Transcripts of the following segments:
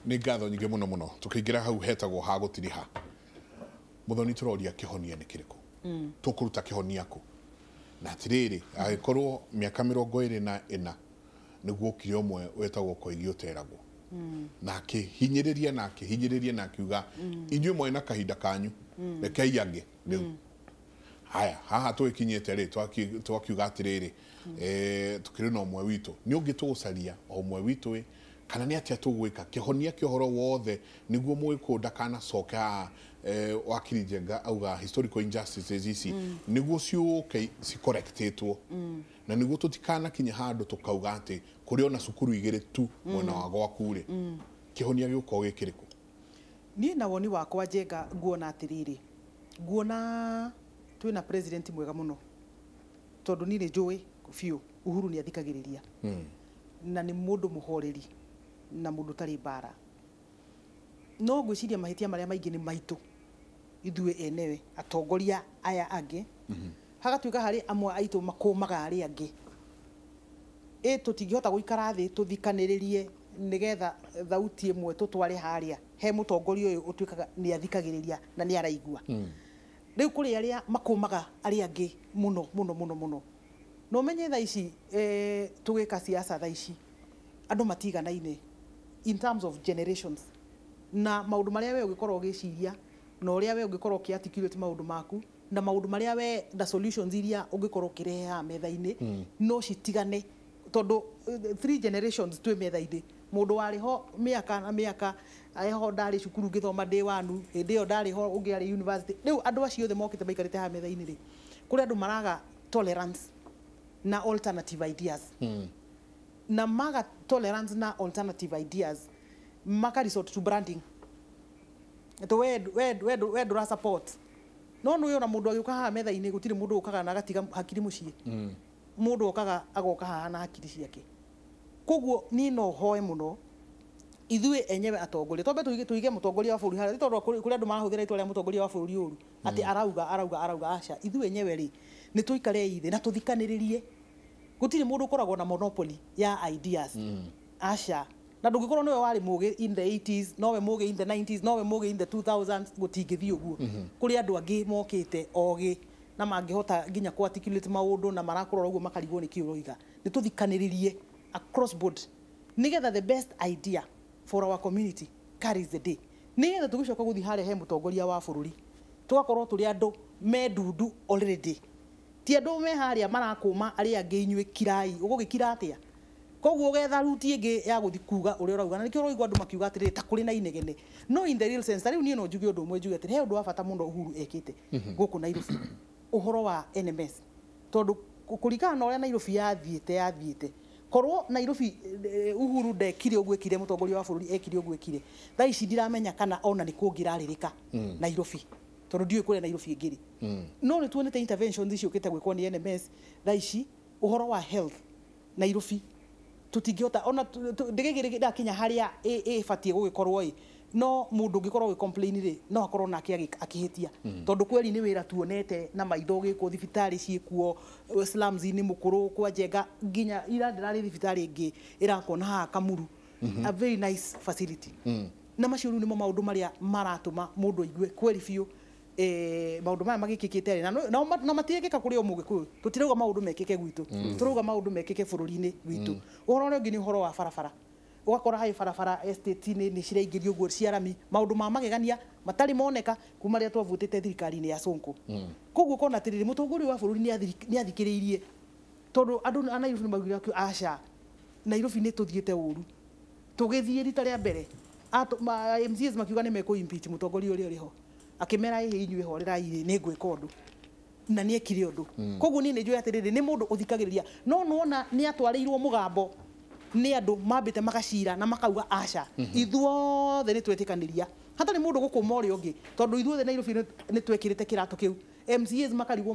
nĩ ngatho nyingĩ mũno mũno tũkĩingĩra hau hetagwo ha gũtiriha Muthoni tũroria kĩhonia nĩ kĩrĩkũ tũkũruta kĩhonia kũ na atirĩrĩ agĩkorwo mĩaka 24 nĩguo kĩo ũmwe wetagwo Koigi ũteragwo na akĩhinyĩrĩria na akiuga inyuĩ mwĩ na kahinda kanyu rekei angĩ rĩu haya haha twĩkinyĩte rĩ twakiuga atirĩrĩ tukĩrĩ na ũmwe witũ nĩ ũngĩtũgũcaria o ũmwe witũ kana nĩ atĩa tũgwĩka kĩhonia kĩhoro wothe nĩguo mũgĩkũnda ndakanacoka wakiri Njenga auga historical injustices ici nĩguo ciũke cicorrectĩtwo na nĩguo tũtikanakinye handũ tukauga atĩ kũrĩ ona cukuru igĩrĩ tu mwena wa gwaku rĩ kĩhonia gĩũko gĩkĩrĩkũ niĩ na woni wakwa Njenga nguona atirĩrĩ nguona twĩna president mwega mũno tondũ niĩ nĩ njũĩ biũ Uhuru nĩ athikagĩrĩria na nĩ mũndũ mũhoreri na mũndũ tarĩ mbara no gwĩciria mahĩtia marĩa maingĩ nĩ maitũ ithuĩ enewe atongoria aya angĩ hagatuĩka harĩ amwe aitũ makũmaga arĩa angĩ tũtingĩhota gũikara thĩ tũthikanĩrĩrie nĩgetha thauti ĩmwe tũtware harĩa he mũtongoria ũyũ ũtuĩkaga nĩ athikagĩrĩria na nĩ araigua rĩu kũrĩ arĩa makũmaga arĩa angĩ mũno no menye thaa ici tũgĩka siasa thaa ici andũ matiganaine in terms of generations na maũndũ marĩa we ũngĩkorwo ũgĩciria na ũrĩa we ũngĩkorwo ũkĩarticulate maũndũ maku na maũndũ marĩa we the solutions iria ũngĩkorwo ũkĩrehe haha metha-inĩ no citigane tondũ 3 generations twĩ metha-inĩ mũndũ warĩ ho mĩaka na mĩaka aho ndarĩ cukuru ngĩthoma ndĩ wanu hĩndĩ ĩyo ndarĩ ho ũngĩ arĩ university rĩu andũ acio othe mokĩte maikarĩte haha metha-inĩ rĩ kũrĩ andũ maraga tolerance na alternative ideas na maga tolerance na alternative ideas maka resort to branding eto we ndũra support no nĩ ona mũndũ agĩũka haha metha-inĩ gũtirĩ mũndũ ũkaga na agatiga hakiri mũciĩ mũndũ okaga agoka haha na hakiri ciake koguo niĩ no hoe mũno ithuĩ enyewe atongoria tombe tuige mũtongoria wa bũrũri harĩa tondũ kũrĩ andũ marahũthĩra itwa rĩa mũtongoria wa bũrũri ũru atĩ arauga aca ithuĩ enyewe rĩ nĩ tũikare ithe na tũthikanĩrĩrie gũtirĩ mũndũ ũkoragwo na monopoly ya ideas aca na ndũngĩkorwo nĩwe warĩ mũgĩ in the 80s nowe mũgĩ in the 90s nowe mũgĩ in the 2000s gũtingĩthiĩ ũguo kũrĩ andũ angĩ mokĩte ogĩ na mangĩhota nginya ku articulate maũndũ na marakorwo ũguo makarigwo nĩ kĩĩ ũroiga nĩ tũthikanĩrĩrie across board nĩgetha the best idea for our community carries the day nĩgetha tũgĩcoka gũthiĩ harĩa he mũtongoria wa bũrũri tũgakorwo tũrĩ andũ me ndundu already ti andũ me harĩa marakũma arĩa angĩ inyuĩ kirai ũgũgĩkira atĩa koguo getha ruti ĩngĩ ya gũthi kuga ũrĩa ũrauga na nĩkĩo ũroigua andũ makiuga atĩrĩ ta kũrĩ na inegene no in the real sense rĩu niĩ no njuge ũndũ ũmwe njuge atĩ he ũndũ wa bata mũno Uhuru ekĩte gũkũ Nairobi ũhoro wa NMS tondũ kũringana na ũrĩa Nairobi yathiĩte korwo Nairobi Uhuru ndekire ũguo ekire mũtongoria wa bũrũri ekire ũguo ekire thaa ici ndiramenya kana ona nĩ kũngĩrarĩrĩka Nairobi tondũ ndiũĩ kũrĩa Nairobi ĩngĩrĩ no nĩ tuonete interventions icio ũkĩte gwĩkwo nĩ NMS thaa ici ũhoro wa health Nairobi tũtingĩhota ona ndĩgĩgĩrĩ ndakinya harĩa ĩbatie gũgĩkorwo no mũndũ ũngĩkorwo complain rĩ no akorwo nake akĩhĩtia tondũ kweri nĩ wĩra tuonete na maitho gĩkwo thibitarĩ ciĩkuo slums inĩ mũkũrũ kwa Njenga nginya ira ndĩrarĩ thibitarĩ ĩngĩ ĩrakwo na haha Kamuru a very nice facility na macio rĩu nĩmo maũndũ marĩa maratũma mũndũ aigue kweri biũ maũndũ maya magĩkĩkĩte na matigĩka kũrĩ o mũgĩkũyũ tũtirauga maũndũ mekĩke gwitũ tũrauga maũndũ mekĩke bũrũri-inĩ witũ ũhoro ũrĩa ũngĩ nĩ ũhoro wa barabara ũgakora haĩ barabara estate-inĩ nĩ ciraingĩrio guo cia rami maũndũ ma magegania matarĩ moneka kuma rĩrĩa twavutĩte thirikari-inĩ ya Sonko koguo kona atĩrĩrĩ mũtongoria wa bũrũri nĩ athikĩrĩirie tondũ andũ a Nairobi maugire aca Nairobi nĩ tũthiĩte ũru tũgĩthiĩ rita rĩa mbere MCAs makiuga nĩ mekũ impeach mũtongoria ũrĩa ũrĩ ho akĩmera inyuĩ horerai nĩ ngwĩka ũndũ na nĩ ekire ũndũ koguo niĩ nĩ njũĩ atĩrĩrĩ nĩ mũndũ ũthikagĩrĩria no nuona nĩ atwarĩirwo mũgambo nĩ andũ mambĩte magacira na makauga aca ithuothe nĩ twetĩkanĩria hatarĩ mũndũ gũkũma ũrĩa ũngĩ tondũ ithuothe Nairobi nĩ twekĩrĩte kĩratũ kĩu MCAs makarigwo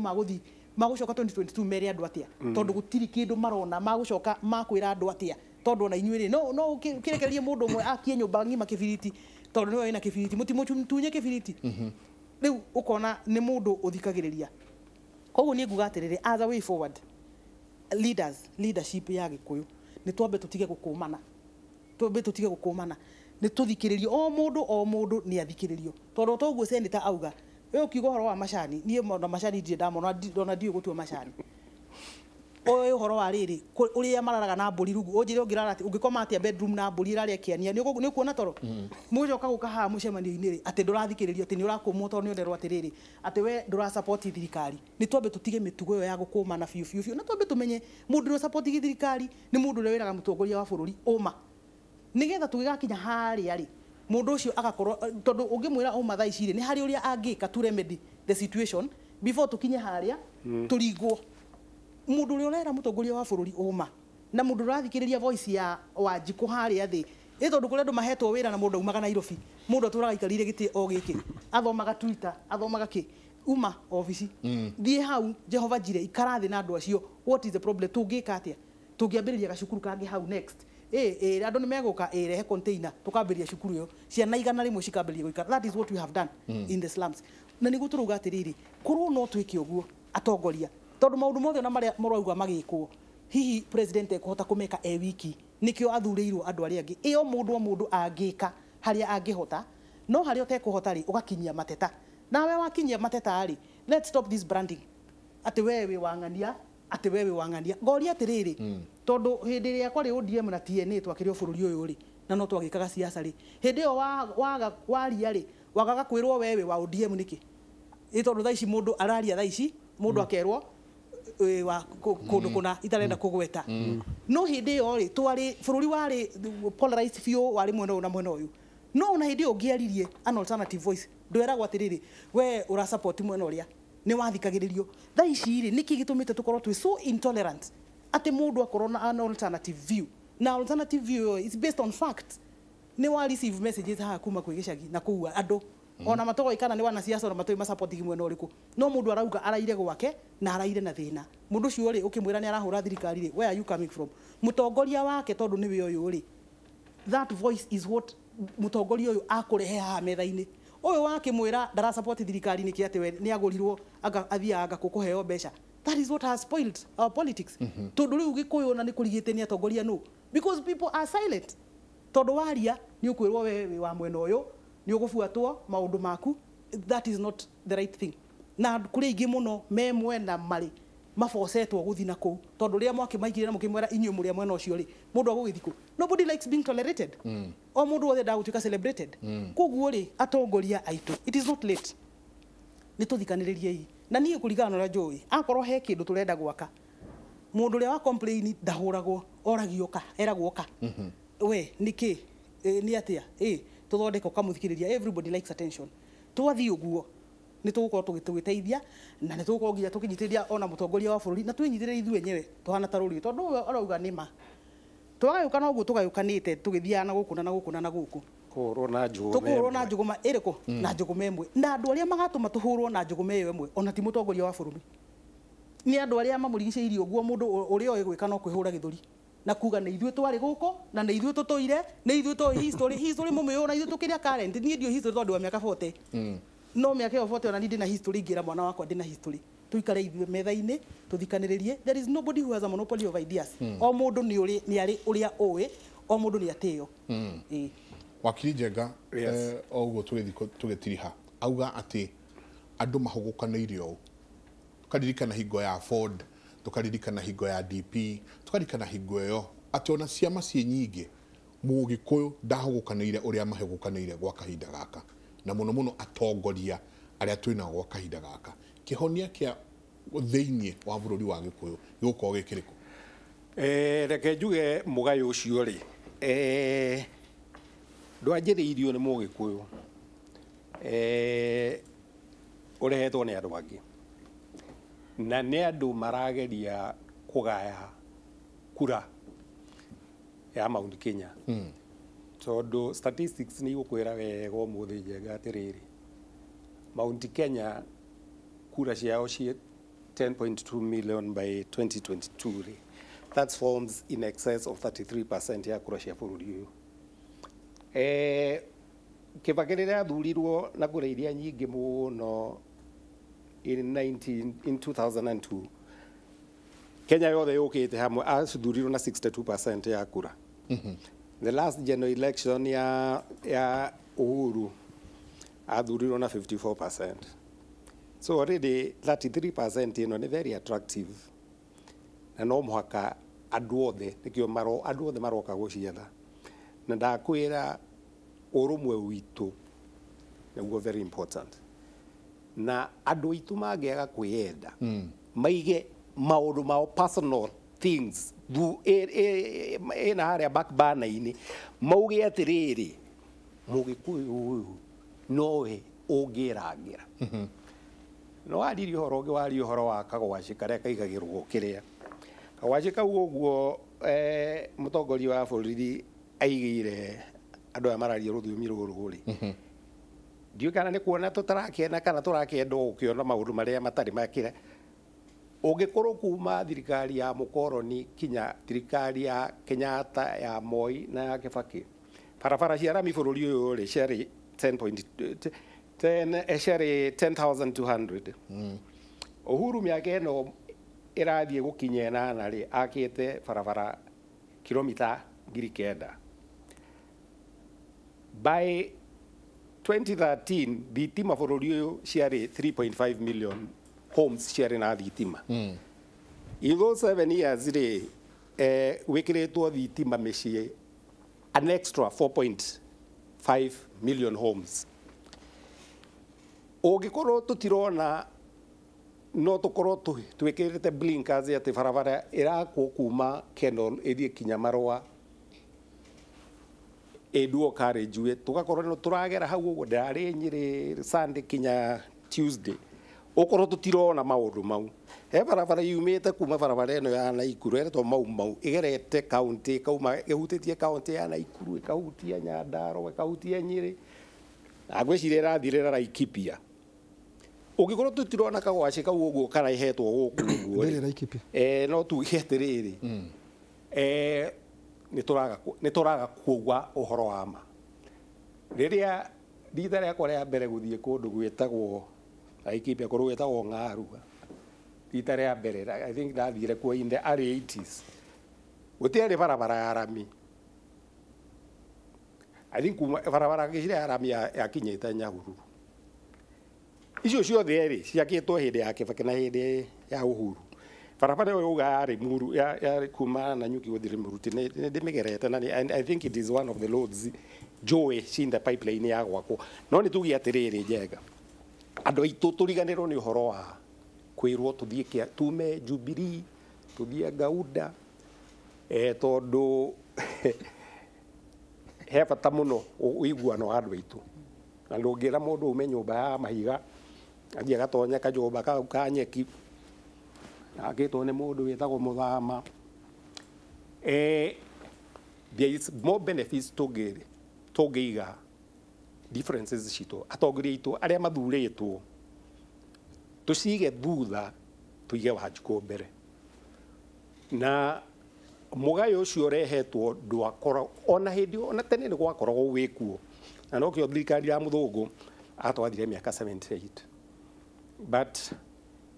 magũcoka 2022 mere andũ atĩa tondũ gũtirĩ kĩndũ marona magũcoka makwĩra andũ atĩa tondũ ona inyuĩ no ũkĩrekererie mũndũ ũmwe akie nyũmba ng'ima kĩbiriti tondũ nĩwe wĩna kĩbiriti mũtunye kĩbiriti rĩu ũkona nĩ mũndũ ũthikagĩrĩria koguo niĩ nguga atĩrĩrĩ as a way forward leadership ya Gĩkũyũ nĩ twambe tũtige gũkũmana nĩ tũthikĩrĩrio o mũndũ nĩ athikĩrĩrio tondũ toguo senator auga we ukiuga ũhoro wa macani niĩ na macani ndirĩ ndamona ndona ndiũ gũtua macani oyo ũhoro wa rĩrĩ ũrĩa mararaga na mbũri rungu ũnjĩre ũngĩrara atĩ ũngĩkoma atĩa bedroom na mbũri ĩrarĩa kĩania nĩ ũkuona toro mũgĩcoka gũka haha mũcemanio-inĩ rĩ atĩ ndũrathikĩrĩrio atĩ nĩ ũrakũmwo tondũ nĩ ũnderwo atĩrĩrĩ atĩ we ndũra-support thirikari nĩ twambe tũtige mĩtugo ĩyo ya gũkũmana biũ na twambe tũmenye mũndũ ũrĩa support thirikari nĩ mũndũ ũrĩa wĩraga mũtongoria wa bũrũri ũma nĩgetha tũgĩgakinya harĩa rĩ mũndũ ũcio agakorwo tondũ ũngĩmwĩra ũma thaa ici rĩ nĩ harĩ ũrĩa angĩka to remedy the situation before tũkinye harĩa tũringwo mũndũ ũrĩa ũrera mũtongoria wa bũrũri ũma na mũndũ ũrathikĩrĩria voice ya Wanjikũ harĩa thĩ ĩ tondũ kũrĩa andũ mahetwo wĩra na mũndũ aumaga Nairobi mũndũ atũraga ikarire gĩtĩ o gĩkĩ athomaga Twitter athomaga kĩ uma ofici thiĩ hau Jehova Jire ikara thĩ na andũ acio what is the problem tũngĩka atĩa tũngĩambĩrĩria gacukuru kangĩ hau next andũ nĩ megũka rehe container tũkambĩrĩria cukuru ĩyo ciana igana rĩmwe cikambĩrĩria gũikara that is what we have done in the slums na nĩguo tũrauga atĩrĩrĩ korwo no twĩke ũguo atongoria tondũ maũndũ mothe ona marĩa marauga magĩkwo hihi president ekũhota kũmeka wiki nĩkĩo athurĩirwo andũ arĩa angĩ ĩyo mũndũ angĩka harĩa angĩhota no harĩa ũtekũhota rĩ ũgakinyia mateta nawe wakinyia mateta rĩ let's stop this branding atĩ wewe wang'ania ngoria atĩrĩrĩ tondũ hĩndĩ ĩrĩa kwarĩ ODM na TNA twakĩrĩ bũrũri ũyũ rĩ na no twagĩkaga siasa rĩ hĩndĩ ĩyo waria rĩ wagaga kwĩrwo wewe wa ODM nĩkĩ tondũ thaa ici mũndũ araria thaa ici mũndũ akerwo wa kũndũ kũna itarenda kũgweta no hĩndĩ ĩyo rĩ twarĩ bũrũri warĩ polarized biũ warĩ mwena ũyũ na mwena ũyũ no ona hĩndĩ ĩyo ũngĩaririe an alternative voice ndweragwo atĩrĩrĩ we ũra support mwena ũrĩa nĩ wathikagĩrĩrio thaa ici rĩ nĩkĩ gĩtũmĩte tũkorwo twĩ so intolerant atĩ mũndũ akorwo na an alternative view na alternative view is based on fact nĩ wa receive messages haha kuma kwĩ gĩcagi na kũua andũ ona matoĩ kana nĩ wana siasa ona matoĩ ma-supporting mwena ũrĩkũ no mũndũ arauga araire gwake na araire na thĩna mũndũ ũcio rĩ ũkĩmwĩra nĩ arahũra thirikari rĩ where are you coming from mũtongoria wake tondũ nĩwe ũyũ rĩ that voice is what mũtongoria ũyũ akũrehe haha metha-inĩ ũyũ wakĩmwĩra ndara support thirikari nĩkĩ atĩ we nĩ agũrirwo athiaga kũheo mbeca that is what has spoiled our politics tondũ rĩu gĩkũyũ na nĩ kũrigĩte nĩ atongoria no because people are silent tondũ waria nĩ ũkwĩrwo we wa mwena ũyũ nĩ ũgũbuatwo maũndũ maku that is not the right thing na kũrĩ ingĩ mũno me mwena marĩ mabocetwo gũthi na kũu tondũ rĩrĩa mwakĩmaigire na mũkĩmwĩra inyuĩ mũrĩa mwena ũcio rĩ mũndũ agũgĩthikũ nobody likes being tolerated o mũndũ wothe ndagũtuĩka celebrated koguo rĩ atongoria aitũ it is not late nĩ tũthikanĩrĩrie na niĩ kũringana na ũrĩa njũĩ akorwo he kĩndũ tũrenda gwaka mũndũ ũrĩa wa complain ndahũragwo oragio ka eragwo ka we nĩkĩ nĩ atĩa tũthondeka ũkamũthikĩrĩria everybody likes attention twathiĩ ũguo nĩ tũgũkorwo tũgĩteithia na nĩ tũgũkorwo nginya tũkĩnyitĩrĩria ona mũtongoria wa bũrũri na twĩnyitĩrĩrie ithuĩ enyewe tũhana ta rũrĩrĩ tondũ ũyũ arauga nĩ ma twagayũka na ũguo tũgayũkanĩte tũgĩthiaga na gũkũ na gũkũ na gũkũ tũkũhũrwo na njũgũma ĩrĩkũ na njũgũma ĩmwe na andũ arĩa magatũma tũhũrwo na njũgũma ĩyo ĩmwe ona ti mũtongoria wa bũrũri nĩ andũ arĩa mamũrigicĩirie ũguo mũndũ ũrĩa oĩ gwĩka no kwĩhũra gĩthũri na kuga nĩ ithuĩ twarĩ gũkũ na nĩ ithuĩ tũtũire nĩ ithuĩ tũĩ history mũmĩũ na ithuĩ tũkĩrĩa current niĩ ndio history tondũ wa mĩaka 40 no mĩaka ĩyo 40 ona niĩ ndĩna history ingĩra mwana wakwa ndĩna history tuikare ithuĩ metha-inĩ tũthikanĩrĩrie there is nobody who has a monopoly of ideas o mũndũ nĩ arĩ ũrĩa ũĩ o mũndũ nĩ atĩo wakiri Njenga o ũguo tũgĩtiriha auga atĩ andũ mahũgũkanĩire ũũ tukaririkana hingo ya Ford tukaririkana hingo ya DP tukaririkana hingo ĩyo atĩ ona ciama ciĩ nyingĩ mũgĩkũyũ ndahũgũkanĩire ũrĩa mahũgũkanĩire gwa kahinda gaka na mũno mũno atongoria arĩa twĩnao gwa kahinda gaka kĩhonia kĩa thĩinĩ wa bũrũri wa Gĩkũyũ gĩgũkorwo gĩkĩrĩkũ reke njuge mũgayo ũcio rĩ ndwanjĩrĩirio nĩ Mũgĩkũyũ ũrehetwo nĩ andũ angĩ na nĩ andũ marageria kũgaya kura ya Mount Kenya tondũ statistics nĩ igũkwĩra wega ũmũthĩ Njenga atĩrĩrĩ Mount Kenya kura ciao ciĩ 10.2 million by 2022 that forms in excess of 33% ya kura cia bũrũri ũyũ Kĩbakĩ rĩrĩa athurirwo na kura iria nyingĩ mũno in 2002 Kenya yothe yũkĩte hamwe athurirwo na 62% ya kura the last general election ya Uhuru athurirwo na 54%. So already 33% ino ni very attractive. Na no muhaka andu othe nikio andu othe maroka gucietha. Na ndakwira urumwe witu niguo very important. Na andu itu mangiaga kwiyenda maige maundu mao personal things ina haria back burner ini mauge atiriri mugikuyu uyu nowe ungirangira no wariri horo ungi wari horo wa kagwaci karia kaigagirwo kiria kagwaci kau uguo mutongoria wa bururi aigire andu aya mararia ruthiumi ruru ri ndiu kana ni kuona tutarakena kana turakenda ukiona maundu maria matari makire ungikorwo kuma thirikari ya mukoroni kinya thirikari ya Kenyatta ya Moi na ya Kibaki barabara cia rami bururi uyu ri ciari 10,200 Uhuru miaka ino irathie gukinya na ri akite barabara kilomita 9,000 by 2013 thitima bururi uyu ciari 3.5 million homes ciari na thitima in those 7 years ri wikiritwo thitima micii an extra 4.5 million homes ungikorwo tutirona no tukorwo twikirite blinkers ati barabara irakwo kuma Kendal ithie kinya Marwa eduo carriageway tugakorwo no turagera hau uguo ndari Nyeri Sunday kinya Tuesday ukorwo tutirona maundu mau he barabara yumite kuma barabara eno ya Naikuru eretwo mau igerete county kauma ihutitie county ya Naikuru ikahutia Nyandarua ikahutia Nyeri agwecire irathirira Laikipia ugikorwo tutirona kagwaci kau uguo kana ihetwo guku uguo no tugetiriri ni turaga kuugwa uhoro wa ma riria thitha riakwa ria mbere guthie kundu gwitagwo Laikipia kuru gwitagwo Ng'aru thitha ria mbere I think ndathire kuo in the early 80s gutiari barabara ya rami I think barabara gicire ya rami ya kinyite Nyahururu icio ciothe eri ciakitwo hindi ya Kibaki na hindi ya Uhuru barabara yo gari muru ya kuma na nyuki guthire muruti ndimigerete na I think it is one of the roads joy in the pipeline ya gwako no ni tugi atiriri njega andu aitu turiganirwo ni uhoro wa kwirwo tuthie tume Jubilee tuthie Gauda tondu he bata muno uiguano wa andu aitu na ndungira mundu ume nyumba ya mahiga athie gatonya kajumba kau ka nyeki agitwo ni mundu witagwo Muthama there is more benefits tugiiga differences cito atongoria itu aria mathuritwo tucige thutha tuige Wanjikũ mbere na mugayo ucio rehetwo ndwakora ona hindi ona tene ni gwakoragwo wikuo na no kio thirikari ya muthungu atwathire miaka 78 but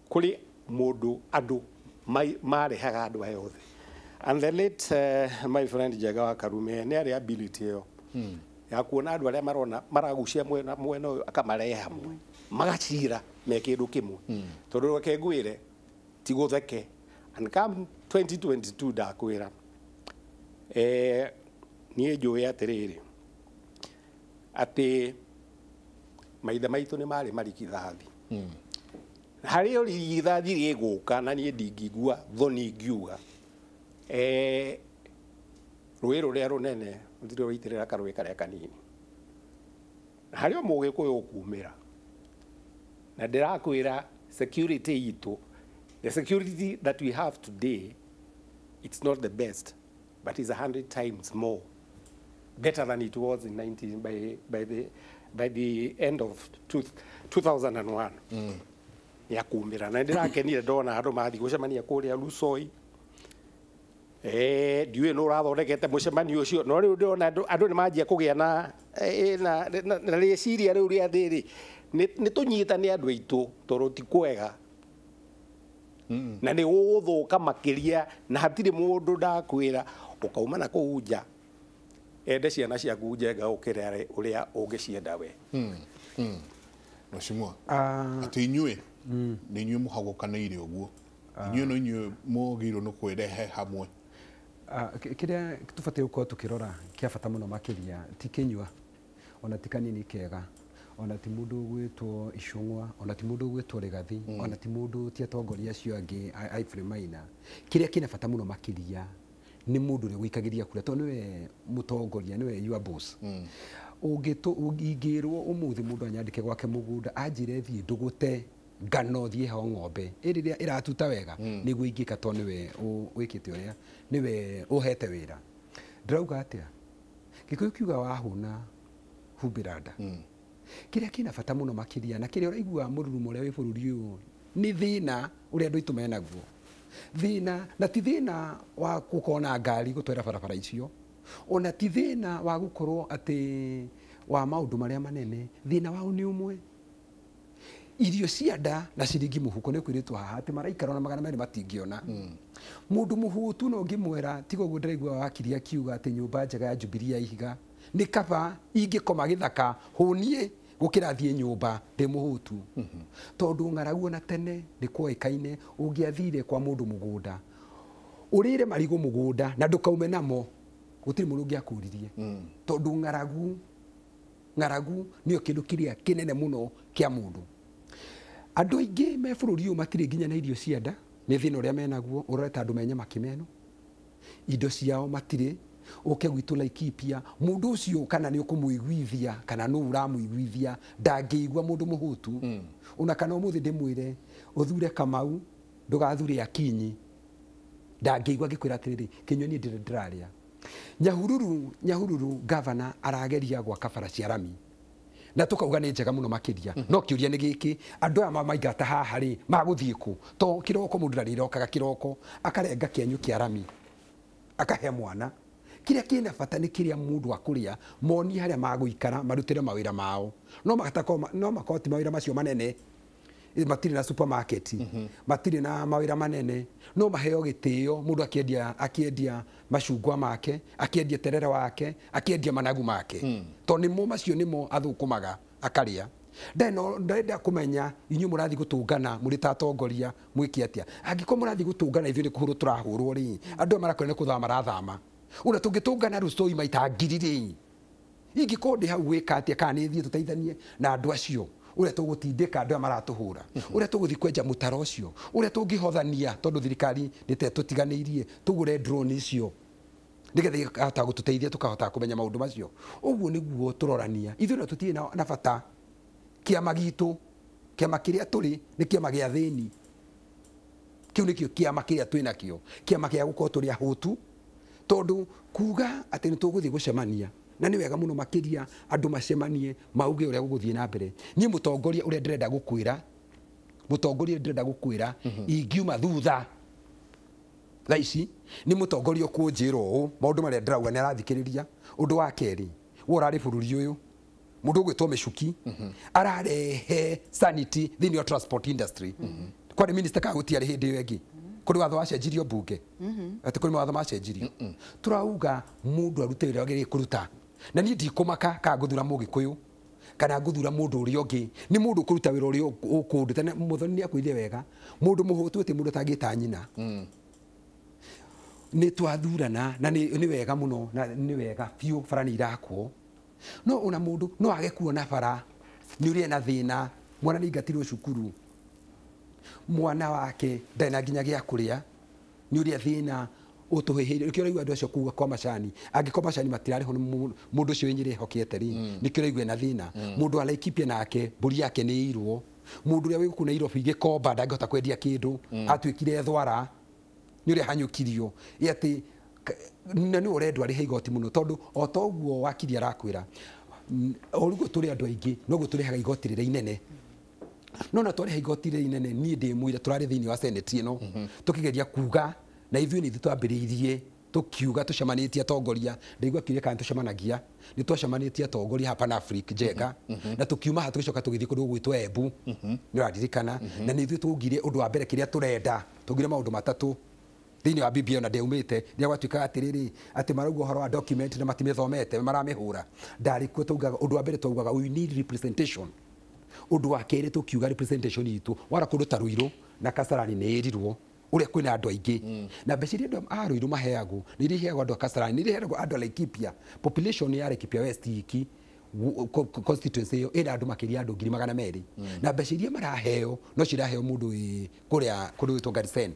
kuri mundu andu marehaga andu ayothe and the late my friend Jaga wa Karume ni ari ability yo ya kuona andu aria marona maragucia mwena uyu akamarehe hamwe magacira me kindu kimwe tondu kengwire ti gutheke and come 2022 ndakwira nie njui atiriri ati maitha maitu ni mari marikithathi hari yo rigithathi riguka na nie ndingigua thoni ngiuga rũĩ rũrĩa rũnene rũtirĩ rũitirĩra karũĩ karĩa kanini harĩ o mũgĩkũyũ ũkumĩra na ndĩrakwĩra security itũ the security that we have today it's not the best but it's 100 times more better than it was in 19 by the end of 2001 ya kumĩra na ndĩrakenire ndona andũ mathi gũcemania kũrĩa Lusoi ndiwe no rathondekete mucemanio ucio no riu ndona andu ni manjia kugia na reciria riu ria thiri ni tunyitane andu aitu toru ti kwega na ni guguthuka makiria na hatiri mundu ndakwira ukauma na kuunja ende ciana ciaku njenga ũkĩrĩa ũrĩa ũngĩcienda we. Mheshimiwa, ati inyuĩ nĩ inyuĩ mũhagũkanĩire ũguo, inyuĩ no inyuĩ mũgĩrĩirwo nĩ kwĩrehe hamwe. Kĩrĩa tũbatiĩ gũkorwo tũkĩrora kĩa bata mũno makĩria ti kĩnyua ona ti kanini kega ona ti mũndũ gwĩtwo Icũng'wa ona ti mũndũ gwĩtwo Rĩgathĩ ona ti mũndũ ti atongoria acio angĩ Ivory Maina. Kĩrĩa kĩna bata mũno makĩria nĩ mũndũ ũrĩa ũikagĩria kura tondũ nĩwe mũtongoria nĩwe your boss. Ũngĩrwo ũmũthĩ mũndũ anyandĩke gwake mũgũnda anjĩre thiĩ ndũgũte ngano thiĩ hao ng'ombe ĩrĩa ĩratuta wega nĩguo ingĩka tondũ nĩwe wĩkĩte ũrĩa nĩwe ũhete wĩra. Ndĩrauga atĩa Gĩkũyũ kiuga wahũna humbĩra nda. Kĩrĩa kĩna bata mũno makĩria na kĩrĩa ũraigua mũrurumo ũrĩa wĩ bũrũri ũyũ nĩ thĩna ũrĩa andũ aitũ menaguo. Thĩna na ti thĩna wa gũkorwo na ngari gũtwara barabara icio ona ti thĩna wa gũkorwo atĩ wa maũndũ marĩa manene. Thĩna wao nĩ ũmwe, irio cia nda na ciringi mũhuko nĩ kwĩrĩtwo haha atĩ maraikara na magana merĩ matingĩona. Mũndũ mũhũtu no ngĩmwĩra tiga ũguo ndĩraigua wakiri akiuga atĩ nyũmba njega ya Jubilee ya ihiga nĩ kaba ingĩkoma gĩthaka hũnie gũkĩra thiĩ nyũmba ndĩ mũhũtu. Tondũ ng'aragu na tene nĩ kũĩkaine ũngĩathire kwa mũndũ mũgũnda ũrĩre marigũ mũgũnda na ndũkaume namo gũtirĩ mũndũ ũngĩakũririe. Tondũ ng'aragu nĩyo kĩndũ kĩrĩa kĩnene mũno kĩa mũndũ. Andũ aingĩ me bũrũri ũyũ matirĩ nginya na irio cia nda nĩ thĩna ũrĩa menaguo. Ũrore ta andũ me nyamaki meno indo ciao matirĩ. Ũke gwitũ Laikipia mũndũ ũcio kana nĩ ũkũmũiguithia kana nũ ũramũiguithia ndangĩigua mũndũ mũhũtu. Ona kana ũmũthĩ ndĩmwĩre ũthure Kamau ndũgathure Akinyi ndangĩigua ngĩkwĩra atĩrĩrĩ Kĩnyoni ndĩrarĩa. Nyahururu gavana arageria gwaka bara cia rami na tukauga nĩ njega mũno makĩria. No kĩũria nĩ gĩkĩ andũ aya maingata haha rĩ magũthiĩ kũ? To kĩroko mũndũ ndarĩrokaga kĩroko akarenga kĩenyũ kĩa rami akahe mwana. Kĩrĩa kĩna bata nĩ kĩrĩa mũndũ akũrĩa moni harĩa magũikara marutĩre mawĩra mao. No makoti mawĩra macio manene matirĩ na supermarket matirĩ na mawĩra manene. No maheo gĩtĩo mũndũ akĩendia macungwa make akĩendia terere wake akĩendia managu make. Tondũ nĩmo macio nĩmo athũkũmaga akarĩa. Ndenda kũmenya inyuĩ mũrathiĩ gũtũngana mũrĩ ta atongoria mwĩke atĩa. Angĩkorwo mũrathiĩ gũtũngana ithuĩ nĩ kũhũrwo tũrahũrwo rĩ andũ marakorwo nĩ kũthama marathama. Una tũngĩtũngana rũcoi maita ngiri rĩ ingĩkorwo ndĩ hau gwĩka atĩa kana nĩ thiĩ tũteithanie na andũ acio ũrĩa tũgũtindĩka andũ maratũhũra ũrĩa tũgũthiĩ kwenja mũtaro ũcio ũrĩa tũngĩhothania tondũ thirikari nĩ tũtiganĩirie tũgũre drone icio nĩgetha ikahota gũtũteithia tũkahota kũmenya maũndũ macio. Ũguo nĩguo tũrorania ithuĩ no tũtirĩ na bata. Kĩama gitũ kĩama kĩrĩa tũrĩ nĩ kĩama gĩa thĩni. Kĩu nĩkĩo kĩama kĩrĩa twĩ nakĩo kĩama gĩa gũkorwo tũrĩ ahũtu. Tondũ kuga atĩ nĩ tũgũthiĩ gũcemania na nĩ wega mũno makĩria andũ macemanie mauge ũrĩa gũgũthiĩ na mbere. Niĩ mũtongoria ũrĩa ndĩrenda gũkwĩra ingiuma thutha thaa ici nĩ mũtongoria ũkũnjĩra ũũ maũndũ marĩa ndĩrauga nĩ arathikĩrĩria. Ũndũ wa kerĩ wo ũrarĩ bũrũri ũyũ mũndũ ũgwĩtwo Mĩcuki ararehe sanity thĩinĩ wa transport industry. Kwarĩ minister kana gũtiarĩ hĩndĩ ĩyo ĩngĩ kũrĩ watho wacenjirio mbunge atĩ kũrĩ watho macenjirio. Turauga mũndũ arute wĩra wagĩrĩire kũruta na niĩ ndikũmaka kana ngũthura Mũgĩkũyũ kana ngũthura mũndũ ũrĩa ũngĩ. Nĩ mũndũ ũkũruta wĩra ũrĩa ũkũndũ tene Mũthoni nĩ akwĩrire wega mũndũ mũhũtu atĩ mũndũ atangĩta nyina. Nĩ twathurana na nĩ wega mũno na nĩ wega biũ bara nĩ irakwo. No ona mũndũ no age kuona bara nĩ ũrĩa na thĩna mwana nĩ aingatirwo cukuru mwana wake ndarĩ na nginya gĩa kũrĩa nĩ ũrĩa thĩna ũtũhĩhĩire. Nĩkĩo ũraigua andũ acio kuga kwa macani angĩkorwo macani matirarĩho mũndũ ũcio Nyĩrĩ ehokete rĩ nĩkĩo ũraigua na thĩna. Mũndũ wa Laikipia nake mbũri yake nĩ ĩirwo. Mũndũ ũrĩa wĩ gũkũ Nairobi Gĩkomba ndangĩhota kwendia kĩndũ atuĩkire thwara nĩ ũrĩa hanyũkirio atĩ na nĩ ũrendwo arĩhe igoti mũno. Tondũ o ta ũguo wakiri arakwĩra o rĩu tũrĩ andũ aingĩ noguo tũrĩhaga igoti rĩrĩa inene. No na twarĩha igoti rĩrĩa inene niĩ ndĩmwĩra tũrarĩ thĩinĩ wa senate ĩno tũkĩgeria kuga na ithuĩ nĩ twambĩrĩirie tukiuga tucemanĩtie atongoria ndaigua kiuria kana tucemanagia nĩ twacemanĩtie atongoria hapa na Afrika Njenga na tukiuma ha tugicoka tugithii kundu gwitwo Embu nĩ ũraririkana na nĩ ithuĩ tugire ũndũ wa mbere kĩrĩa tũrenda tugire maũndũ matatũ thini wa BBI na ndeumite ndia gwatuika atiriri ati marauga horo wa document na matimithomete maramihura ndari kuo tugaga undu wa mbere tugaga we need representation undu wa kere tukiuga representation itu wara kundu ta Ruiru na Kasarani ni irirwo uria kwina andu aingi na mbeciria andu a Ruiru maheagwo ni riheagwo andu a Kasarani ni riheagwo andu a Laikipia population ya Laikipia West iki constituency yo ina andu makiria andu 200,000 na mbeciria maraheo no ciraheo mundu kuria kundu witwo Garisen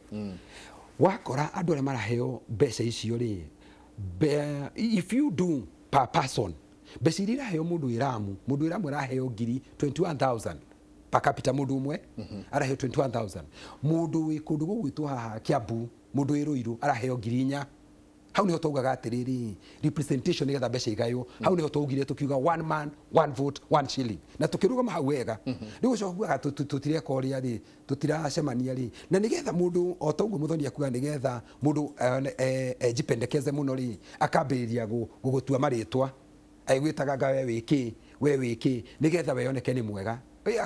wakora andu aria maraheo mbeca icio ri if you do per person mbeciria iraheo mundu iramu araheo 21,000 per capita mundu umwe araheo 21,000 mundu wi kundu gugwitwo haha Kiambu mundu wi Ruiru araheo 4,000 hau niho tugaga atiriri representation nigetha mbeca igayo hau niho tugire tukiuga one man one vote one shilling na tukirugama hau wega ni gucokuaga tutireka uria ri tutiracemania ri na nigetha mundu o toguo muthoni akuga nigetha mundu jipendekeze muno ri akambiriria gugutua maritwa aigwitaga ngawe wiki nigetha weyoneke ni mwega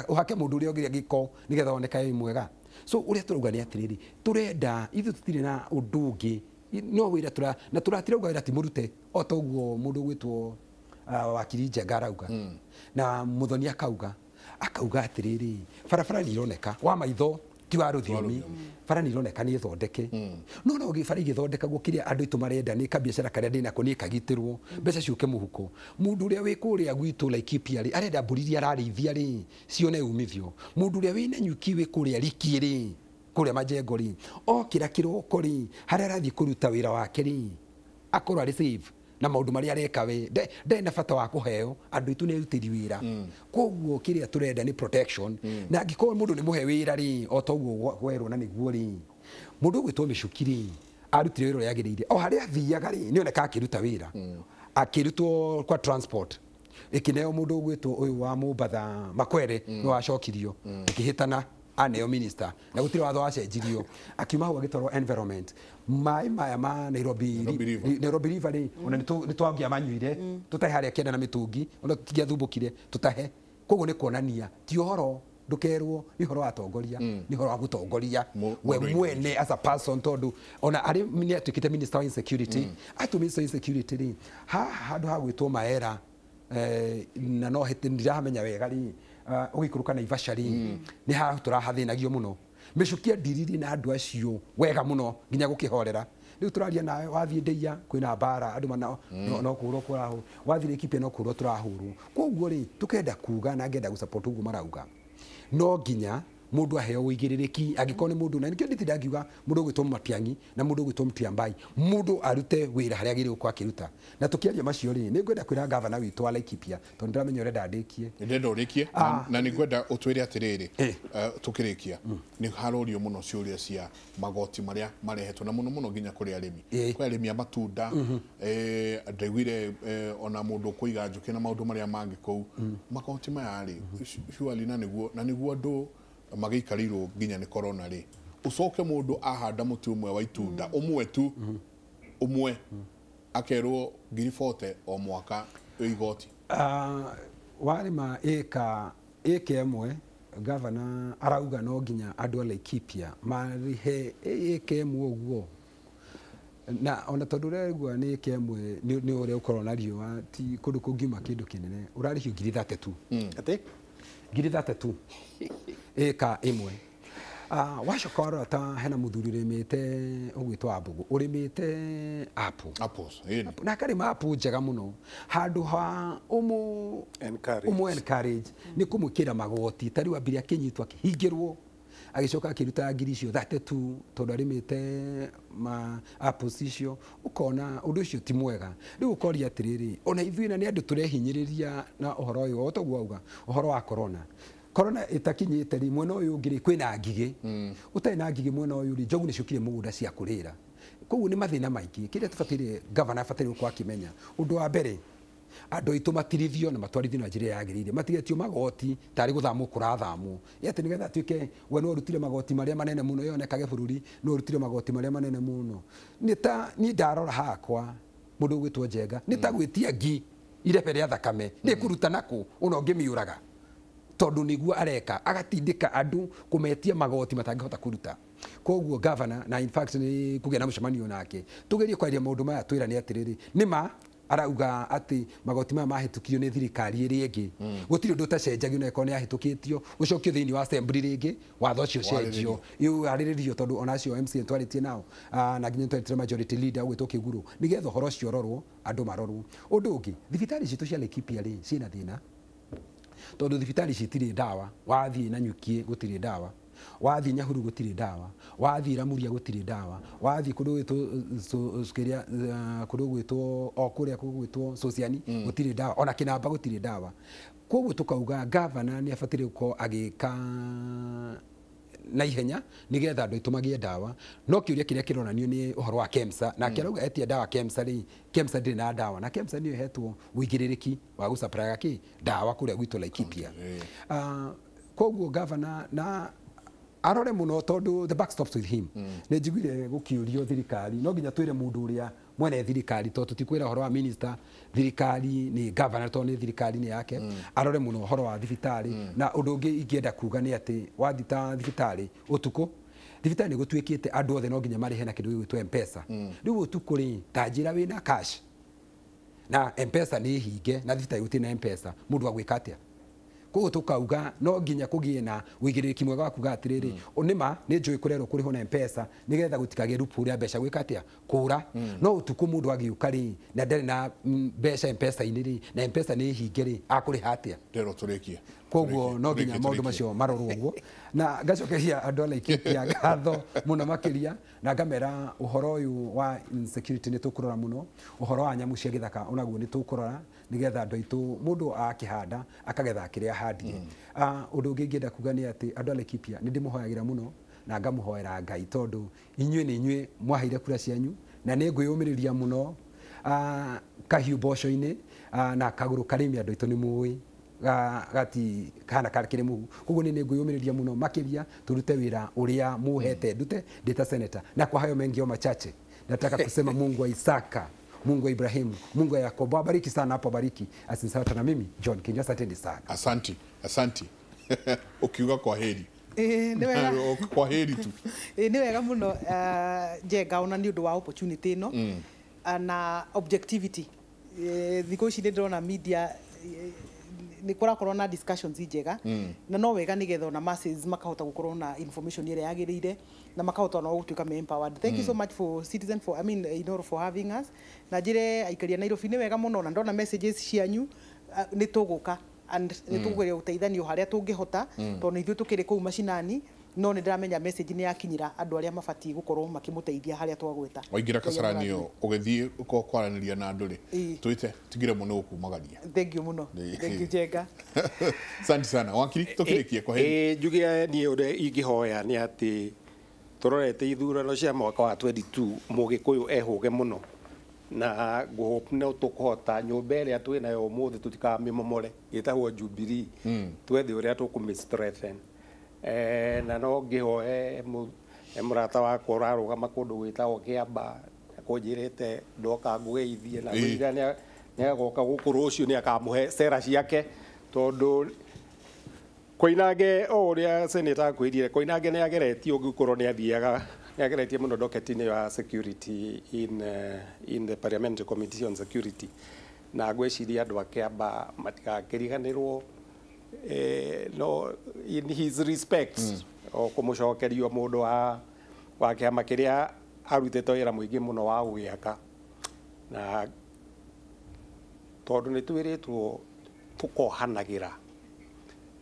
uhake mundu uria ogiria giko nigetha oneka ni mwega so uria turuga ni atiriri turenda ithu tutire na undungi no wira turatirauga wira ti murute o toguo mundu gwitwo wakiri Njenga arauga na muthoni akauga atiriri barabara ni ironeka wa maitho ti wa ruthiomi bara ni ironeka ni thondeke no gibara igithondeka gukiria andu itu marenda ni kabiacara karia ndina ko ni kagitirwo mbeca ciuke muhuko mundu uria wi kuria gwitu Laikipia ri arenda mburiria ararithia ri cione umithio mundu uria wina nyuki wi kuria Riki ri kuria Majengo ri o kira kiroko ri haria arathi kuruta wira wake ri akorwa receive na maundu maria areka we ndena bata wa kuheo andu itu ni rutiri wira koguo kiria turenda ni protection na angiko mundu ni muhe wira ri o toguo werwo na niguo ri mundu gwitwo micukiri arutire wira yagirire o haria thiaga ri ni oneka akiruta wira akirutwo kwa transport ikineo mundu gwitwo uyu wa Mumbatha Makwere no wacokirio ikihitana aneo minister na gutire watho wacenjirio akiuma hau agitwarwo environment mai maya ma Nairobi River ona ni twangia manyuire tutahe haria kenda na mitungi ona tutigia thumbukire tutahe koguo ni kuonania ti uhoro ndukerwo ni uhoro wa tongoria ni uhoro wa gutongoria we mwene as a person tondu ona ari ni atukite minister wa insecurity minister insecurity ri handu ha gwitwo maera na no ndiramenya wega ri ugikuruka na Ivashari ni ha turahathinagio muno micukia ndiriri na andu acio wega muno nginya gukihorera riu turaria nawe wathie Ndeia kwina bara andu mana no kurwo kuraho wathie Laikipia no kurwo turahurwo koguo ri tukenda kuga na ngenda gusupport uguo marauga no nginya mundu aheo uigiririki angikone mundu na nikio nditira ngiuga mundu gwitwo Matiangi na mundu gwitwo Mutiambai mundu arute wira haria agire kwa kiruta na tukiaria macio ri ni ngwenda kwira governor witwa Laikipia tondu ndiramenya urenda ndikie ndenda urikie na ni ngwenda utwire atiriri tukirikia ni harorio muno ciuria cia magoti maria marehetwo na muno nginya kuri arimi kwa arimi a matunda ndegwire ona mundu kuiga njuki na maundu maria mangi kou magoti maya ri surely na niguo ndu magikarirwo nginya ni corona ri ucoke mundu ahanda muti umwe wa itunda umwe tu umwe akerwo 40 o mwaka igoti warima eka emwe governor arauga no nginya andu a Laikipia marihe eka emwe uguo na ona tondu regwa ni eka emwe ni uria ukorwo na riua ti kundu kungiuma kindu kinene urarihio 32 ate 32 eka imwe wacokora ta hena muthuri rimite ugwitwa Mbugu urimite apples na karima apple njega muno handu ha encourage ni kumukira magoti tari wa biria kinyitwa kihingirwo agicoka akiruta ngiri icio 32 tondu arimite apples icio ukona undu ucio ti mwega riu ukoria atiriri ona ithuina ni andu turehinyiriria na uhoro uyu otoguo auga uhoro wa corona itakinyite ri mwena uyu ngiri kwina ngigi utai na ngigi mwena uyu ri njogu ni ciukire mugunda cia kurira koguo ni mathina maingi kiria tufatire governor fatire kwa kimenya undu wa mbere andu itu matirithio na matwarithio na njira yagirire matigetio magoti tari guthamwo kurathamwo yete nigetha tuike we no rutire magoti maria manene muno yonekage bururi no rutire magoti maria manene muno ni ndarora hakwa mundu gwitwo Njenga ni ta gwitia ngi ire pere ya thakame ni kuruta naku una ngimiuraga tondu niguo areka agatindika andu kumetia magoti matangihota kuruta koguo governor na in fact ni kugia na mucemanio nake tugerie kwaria maundu maya twira ni atiriri nima arauga ati magoti maya mahitukio ni thirikari iri ingi gutiri undu tacenjagio na ekoni ahitukitio gucokio thiini wa assembly ringi watho cio cenjio iu ariririo tondu onacio MC twaritie nao na nginya twaritie majority leader gwitwo Kiguru nigetha horo cio rorwo andu marorwo undu ungi thibitari citu cia Laikipia ri cina thina tondu thibitari citiri ndawa wathie na nyukie gutiri ndawa wathie Nyahuru gutiri ndawa wathie Ramuria gutiri ndawa wathie kundu gwitwo skiria kundu gwitwo okuria gwitwo Sociani gutiri ndawa ona Kinamba gutiri ndawa koguo tukauga governor ni afatire uko agika na ihenya nigetha andu itumagie ndawa no kiuria kiria kironanio ni uhoro wa KEMSA na kirauga etia ndawa KEMSA ri KEMSA ndiri na ndawa na KEMSA ni hetwo wigiririki wa gusupply ki ndawa kuria gwitwo Laikipia koguo governor na arore muno tondu the back stops with him ne njiguire gukiurio thirikari no nginya twire mundu uria mwene thirikari to tutikwira horo wa minister thirikari ni governor to ni thirikari ni yake arore muno horo wa thibitari na undu ungi ingienda kuga ni ati wathita thibitari utuko thibitari ni gutwikite andu othe no nginya marihe na kindu gitwe M-Pesa riu utuko ri tajira wina cash na M-Pesa ni hinge na thibitari gutina M-Pesa mundu agwika atia koguo tukauga no nginya kugie na wigiririki mwega wa kuga atiriri unima ni njui kurerwo kuri ho na M-Pesa nigetha gutikage rupu ria mbeca gwika atia kura no utuku mundu agiuka ri na ndari na mbeca M-Pesa iniri na M-Pesa ni hingeri akuri hatia ndero turekie koguo no nginya maundu macio marorwo guo na gacokeria andu Laikipia gatho muno makiria na ngamera uhoro uyu wa insecurity ni tukurora muno uhoro wa nyamu cia githaka onaguo ni tukurora nigetha andu aitu mundu akihanda akagetha kiria handie undu ungi ngienda kuga ni ati andu Laikipia ni ndimuhoyagira muno na ngamuhoera Ngai tondu inyue ni inyue mwaheire kura cianyu na ni nguyumiriria muno kahiu boco-ini na kaguru karimi andu aitu ni mui gati kana karekire mu koguo ni nguyumiriria muno makiria turute wira uria muhete ndute ndita senator na kwa hayo mengi machache nataka kusema Mungu wa Isaka Mungu wa Ibrahimu Mungu wa Yakobo abariki sana hapo bariki asinsauta na mimi John Kinyo asante sana asante ukiuga kwa heri ni wega kwa heri tu ni wega muno jenga ona ni undu wa opportunity no na objectivity thiko ici ndona media ni kurakorwo na discussions njega na no wega nigetha na masses makahota gukorwo na information ire yagirire na makahota no gutuika empowered. Thank you so much for citizen for for having us na njire aikaria Nairobi ni wega muno na ndona messages cianyu ni tuguka and ni tugugeria uteithanio haria tungihota tondu ithu tukiri kuu macinani no ni ndiramenya message ni yakinyira andu aria mabati gukorwo makimuteithia haria twagweta waingira kasaranio ugithie uko kwaraniria na andu ri twite tigire muno ukumagaria. Thank you muno thank you Jenga asante sana wakiri tukirikie kwa heri njugia ni ure ingihoya ni ati turorete ithurano cia mwaka wa 22 mugikuyu ehuge muno na nguhope no tukuhota nyumba iria twinayo umuthi tutikamimomore gitagwo Jubilee twethe uria tukumistrengthen na no ngihoe murata wakwa urarugama kundu gwitagwo Kiamba kunjirite ndoka ngugeithie na wiga ni agoka guku rucio ni akamuhe cera ciake tondu Koinange uria senator akwirire Koinange ni ageretie ungikorwo ni athiaga ni ageretie muno docket-ini ya security in the parliamentary committee on security na gweciria andu a Kiamba matigakiriganirwo no in his respect o kumucokerio mundu wa kiama kiria arutete wira muingi muno wa gugiaka na tondu ni twiritwo tukohanagira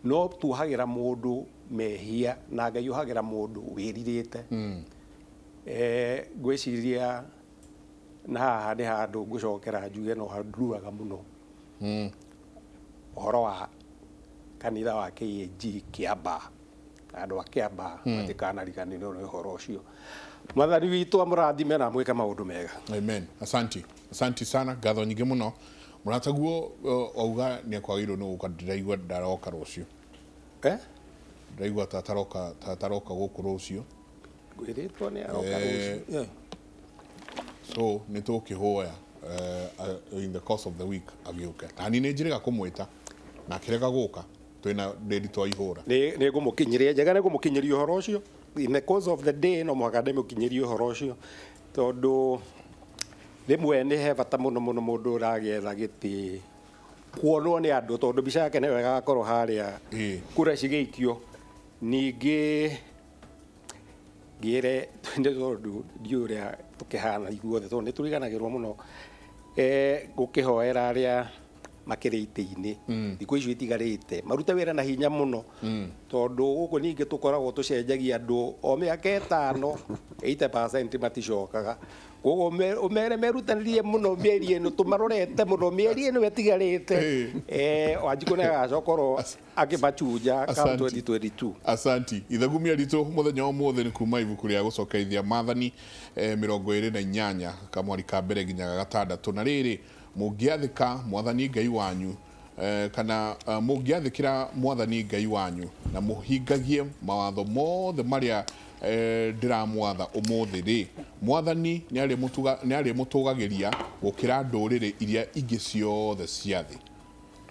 no tuhagira mundu mehia na Ngai uhagira mundu wiririte gweciria na haha ni handu ngucokera njuge no handuaga muno uhoro wa kanitha wa KAG Kiamba andu a Kiamba matikanariganirwo ni uhoro ucio mwathani witu amurathime na mwike maundu mega. Amen. Asante sana gatho nyingi muno murataguo auga ni akwagirwo no ukandiraigwa ndaroka rucio ndaigwa tataroka guku rucio gwiritwo ni aroka rucio so ni tukihoya in the course of the week agiuke tani ni njiriga kumwita na kirega guka twina ndĩri twa ihũra nĩ ngũmũkinyĩria njega nĩ ngũmũkinyĩria ũhoro ũcio in the course of the day no mũhaka ndĩmũkinyĩrie ũhoro ũcio tondũ rĩmwe nĩ he bata mũno mũno mũndũ ũragĩetha gĩtĩ kuonwo nĩ andũ tondũ mbica yake nĩyo ĩgakorwo harĩa kura cigĩikio ningĩ ngĩre tondũ ndiũ ũrĩa tũkĩhana ithuothe tondũ nĩ tũriganagĩrwo mũno gũkĩhoera arĩa makĩrĩ itĩ-inĩ thikũ icio itigarĩte marute wĩra na hinya mũno tondũ gũkũ ningĩ tũkoragwo tũcenjagia andũ o mĩaka ĩtano 80% maticokaga koguo ũmere merutanĩrie mũno mĩeri ĩno tũmarorete mũno mĩeri ĩno ĩtigarĩte Wanjikũ nĩ agacokorwo akĩmachunja come 2022. Asanti ithagumia ritũ mũthenya wa ũmũthĩ nĩ kuma ibuku rĩa gũcokeithia maathani 28 kamwari ka mbere nginya gatandatũ na rĩrĩ mũngĩathĩka mwathani Ngai wanyu kana mũngĩathĩkĩra mwathani Ngai wanyu na mũhingagie mawatho mothe marĩa ndiramwatha ũmũthĩ rĩ mwathani nĩ arĩ mũtũgagĩria gũkĩra ndũrĩrĩ iria ingĩ ciothe cia thĩ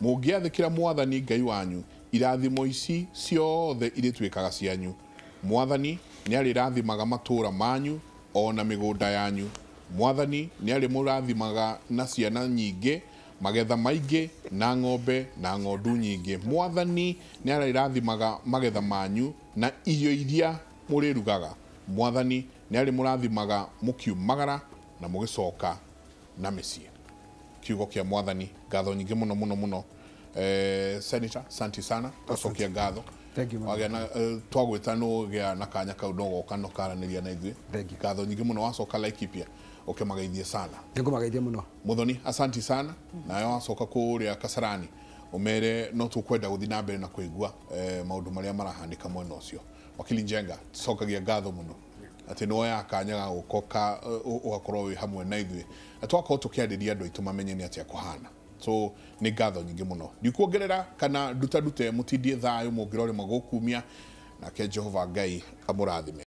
mũngĩathĩkĩra mwathani Ngai wanyu irathimo ici ciothe irĩtuĩkaga cianyu mwathani nĩ arĩ rathimaga matũũra manyu ona mĩgũnda yanyu mwathani nĩ arĩ mũrathimaga na ciana nyingĩ magetha maingĩ na ng'ombe na ng'ondu nyingĩ mwathani nĩ arĩ rathimaga magetha manyu na irio iria mũrĩrugaga mwathani nĩ arĩ mũrathimaga mũkiumagara na mũgĩcoka na mĩciĩ kiugo kĩa mwathani ngatho nyingĩ mũno mũno mũno Senator santi sana twacokia ngatho wagĩa na twagwĩta no gĩa na kanya kau no goka no karanĩria na ithuĩ ngatho nyingĩ mũno wacoka Laikipia ũkĩmageithie sana ngũmageithia mũno Muthoni asanti sana nawe wacoka kũrĩa Kasarani umere no tũkwenda gũthiĩ na mbere na kũigua maũndũ marĩa marahanĩka mwena ũcio wakili Njenga cokagia ngatho mũno atĩ no ya kanya ga gũkoka ũgakorwo wĩ hamwe na ithuĩ twakorwo tũkĩarĩria andũ aitũ mamenye nĩ atĩa kũhana so nĩ ngatho nyingĩ mũno ndikuongerera kana ndute mũtindie thayũ mũngĩrore magũkumia nake Jehova Ngai amũrathime